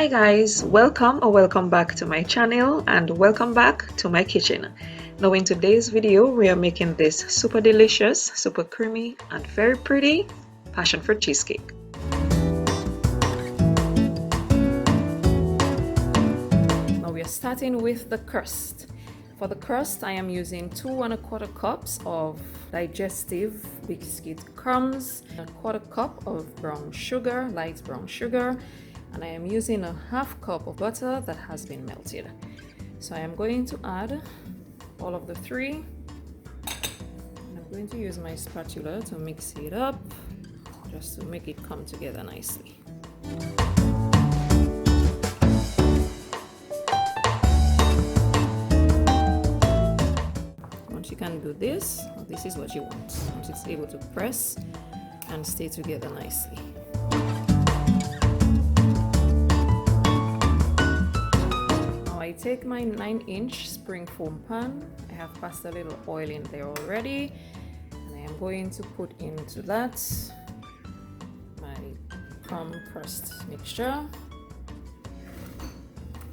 Hi guys, welcome back to my channel and welcome back to my kitchen. Now in today's video we are making this super delicious, super creamy and very pretty passion fruit cheesecake. Now we are starting with the crust. For the crust I am using 2 1/4 cups of digestive biscuit crumbs, 1/4 cup of brown sugar, light brown sugar, and I am using a 1/2 cup of butter that has been melted. So I am going to add all of the three, and I'm going to use my spatula to mix it up just to make it come together nicely. Once you can do this, this is what you want. Once it's able to press and stay together nicely. I take my 9-inch spring foam pan. I have passed a little oil in there already, and I am going to put into that my crumb crust mixture.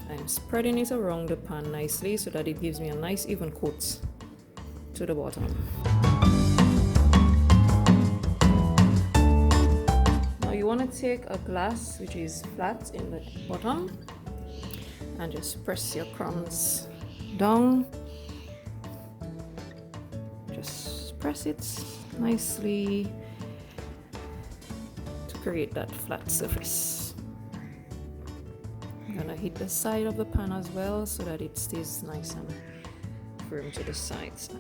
I'm spreading it around the pan nicely so that it gives me a nice even coat to the bottom. Now you want to take a glass which is flat in the bottom and just press your crumbs down. Just press it nicely to create that flat surface. I'm gonna hit the side of the pan as well so that it stays nice and firm to the sides.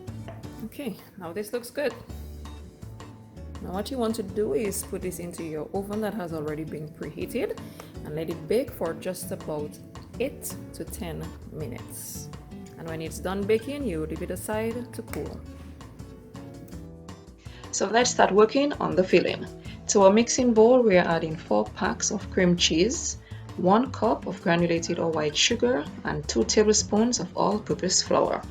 Okay, now this looks good. Now what you want to do is put this into your oven that has already been preheated and let it bake for just about 8 to 10 minutes. And when it's done baking, you leave it aside to cool. So let's start working on the filling. To our mixing bowl, we are adding 4 packs of cream cheese, 1 cup of granulated or white sugar, and 2 tablespoons of all-purpose flour.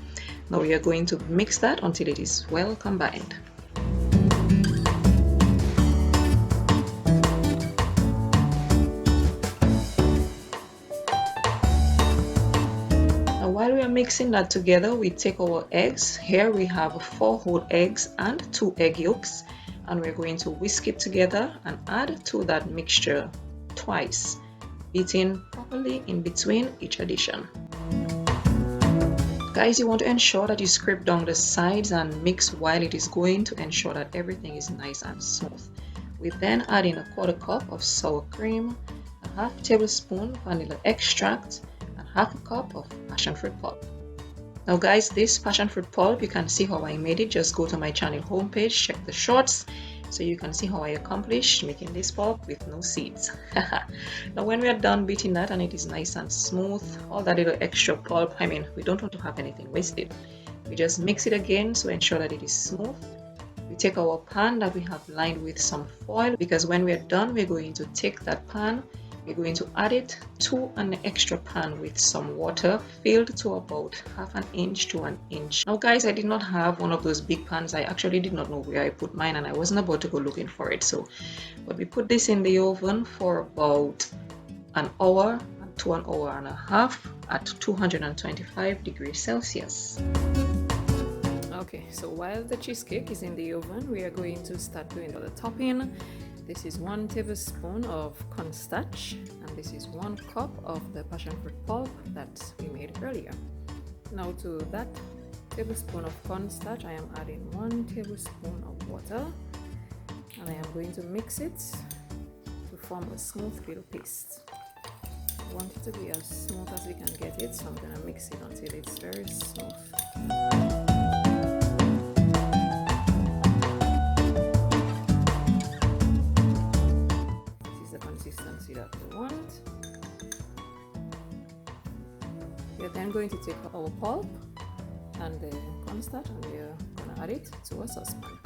Now we are going to mix that until it is well combined. While we are mixing that together, we take our eggs. Here we have 4 whole eggs and 2 egg yolks, and we're going to whisk it together and add to that mixture twice, beating properly in between each addition. Guys, you want to ensure that you scrape down the sides and mix while it is going to ensure that everything is nice and smooth. We then add in a 1/4 cup of sour cream, a 1/2 tablespoon vanilla extract, 1/2 cup of passion fruit pulp. Now guys, this passion fruit pulp, you can see how I made it. Just go to my channel homepage, check the shorts, so you can see how I accomplished making this pulp with no seeds. Now when we are done beating that and it is nice and smooth, all that little extra pulp, we don't want to have anything wasted. We just mix it again to ensure that it is smooth. We take our pan that we have lined with some foil, because when we are done, we're going to take that pan, we're going to add it to an extra pan with some water filled to about 1/2 inch to 1 inch. Now guys, I did not have one of those big pans. I actually did not know where I put mine and I wasn't about to go looking for it. But we put this in the oven for about an hour to 1.5 hours at 225 degrees Celsius. Okay, so while the cheesecake is in the oven, we are going to start doing the topping. This is 1 tablespoon of cornstarch, and this is 1 cup of the passion fruit pulp that we made earlier. Now to that tablespoon of cornstarch, I am adding 1 tablespoon of water, and I am going to mix it to form a smooth little paste. I want it to be as smooth as we can get it, so I'm going to mix it until it's very smooth. Consistency that we want. We're then going to take our pulp and the cornstarch and we're going to add it to a saucepan.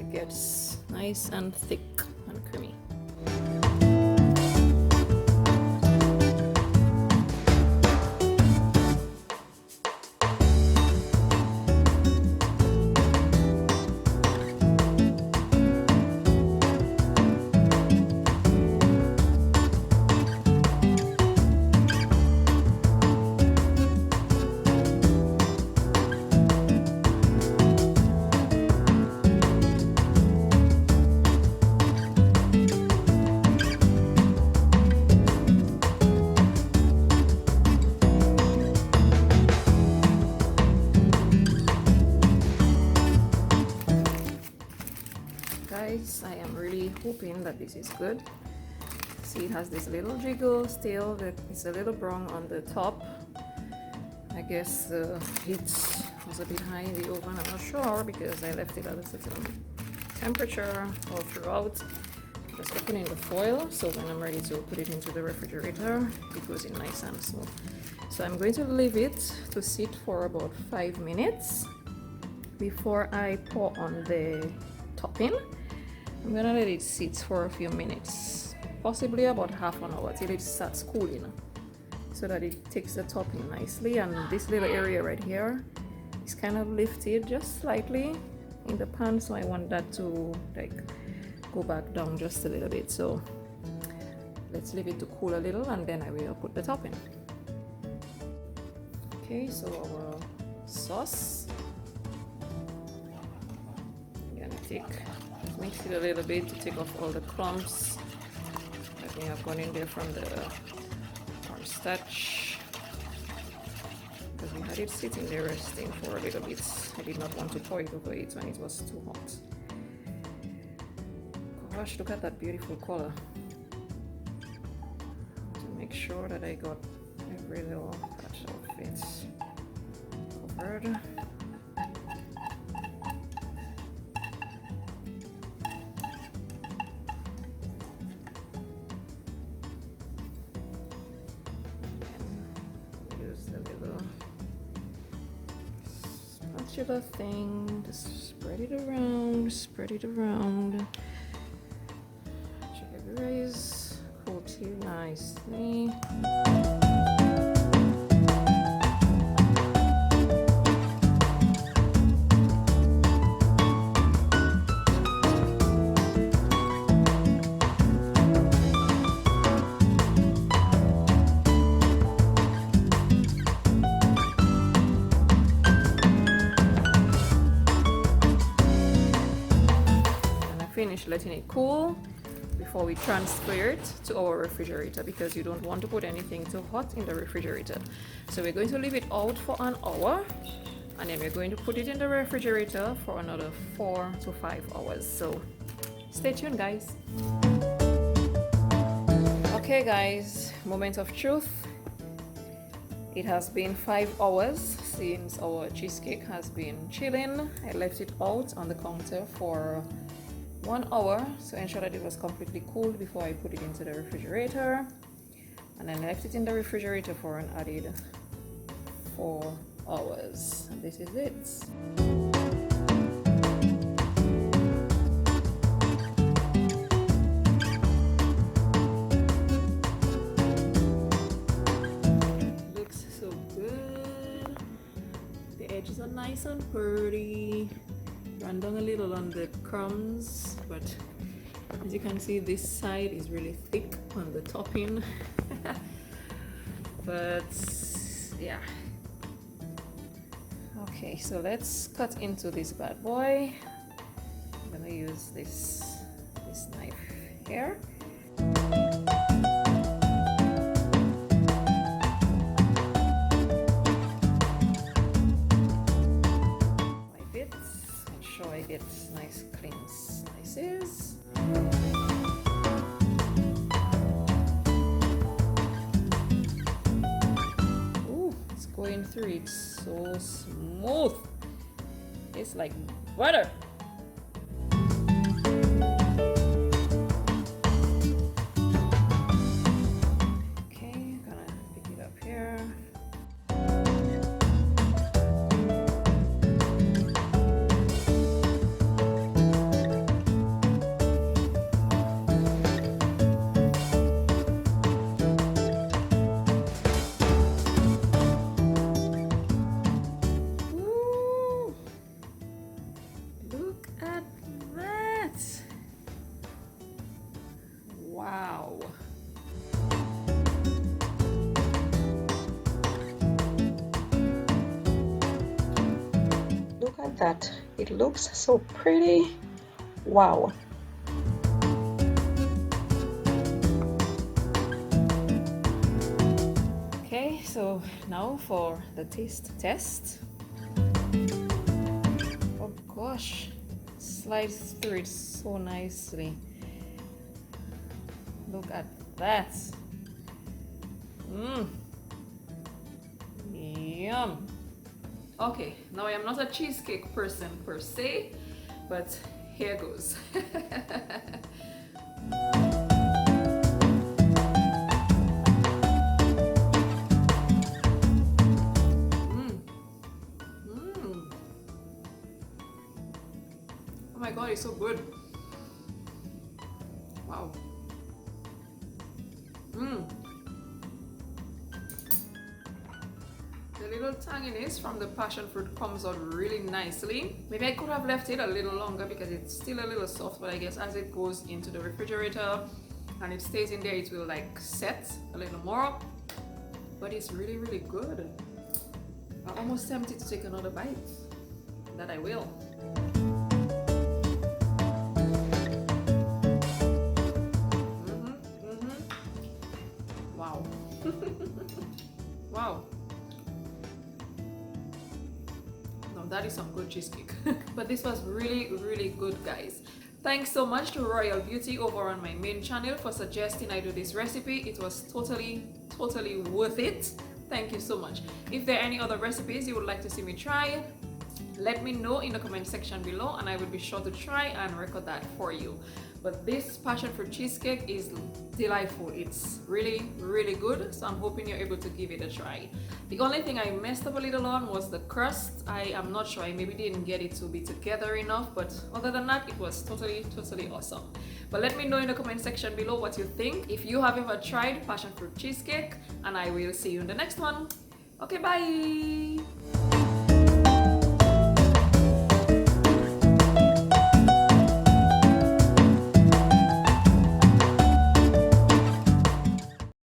it gets nice and thick and creamy. Guys, I am really hoping that this is good. See, it has this little jiggle still, that it's a little brown on the top. I guess the heat was a bit high in the oven, I'm not sure, because I left it at a certain temperature all throughout. Just opening the foil, so when I'm ready to put it into the refrigerator, it goes in nice and smooth. So I'm going to leave it to sit for about 5 minutes before I pour on the topping. I'm gonna let it sit for a few minutes, possibly about half an hour, till it starts cooling, so that it takes the topping nicely. And this little area right here is kind of lifted just slightly in the pan, so I want that to like go back down just a little bit. So let's leave it to cool a little, and then I will put the topping. Okay, so our sauce, I'm gonna mix it a little bit to take off all the crumbs that we have gone in there from the cornstarch, because we had it sitting there resting for a little bit. I did not want to pour it over it when it was too hot. Gosh, look at that beautiful color. To make sure that I got every little patch of it covered. Spatula thing, just spread it around, check everywhere is coated nicely. Finish letting it cool before we transfer it to our refrigerator, because you don't want to put anything too hot in the refrigerator. So we're going to leave it out for an hour, and then we're going to put it in the refrigerator for another 4 to 5 hours. So stay tuned, guys. Okay guys, moment of truth. It has been 5 hours since our cheesecake has been chilling. I left it out on the counter for 1 hour to ensure that it was completely cooled before I put it into the refrigerator, and then left it in the refrigerator for an added 4 hours, and this is it. Looks so good. The edges are nice and pretty. Run down a little on the crumbs, but as you can see, this side is really thick on the topping. But yeah. Okay, so let's cut into this bad boy. I'm gonna use this knife here. I get nice clean slices. Ooh, it's going through it so smooth. It's like butter. Okay, I'm gonna pick it up here. Wow. Look at that. It looks so pretty. Wow. Okay, so now for the taste test. Oh gosh, slides through it so nicely. Look at that. Mmm. Yum. Okay, now I am not a cheesecake person per se, but here goes. Oh my god, it's so good. Wow. The little tanginess from the passion fruit comes out really nicely. Maybe I could have left it a little longer because it's still a little soft, but I guess as it goes into the refrigerator and it stays in there, it will like set a little more. But it's really, really good. I'm almost tempted to take another bite. That I will. Wow. Wow. No, that is some good cheesecake. But this was really, really good, guys. Thanks so much to Royal Beauty over on my main channel for suggesting I do this recipe. It was totally worth it. Thank you so much. If there are any other recipes you would like to see me try, let me know in the comment section below and I will be sure to try and record that for you. But this passion fruit cheesecake is delightful. It's really, really good. So I'm hoping you're able to give it a try. The only thing I messed up a little on was the crust. I am not sure. I maybe didn't get it to be together enough. But other than that, it was totally awesome. But let me know in the comment section below what you think. If you have ever tried passion fruit cheesecake. And I will see you in the next one. Okay, bye.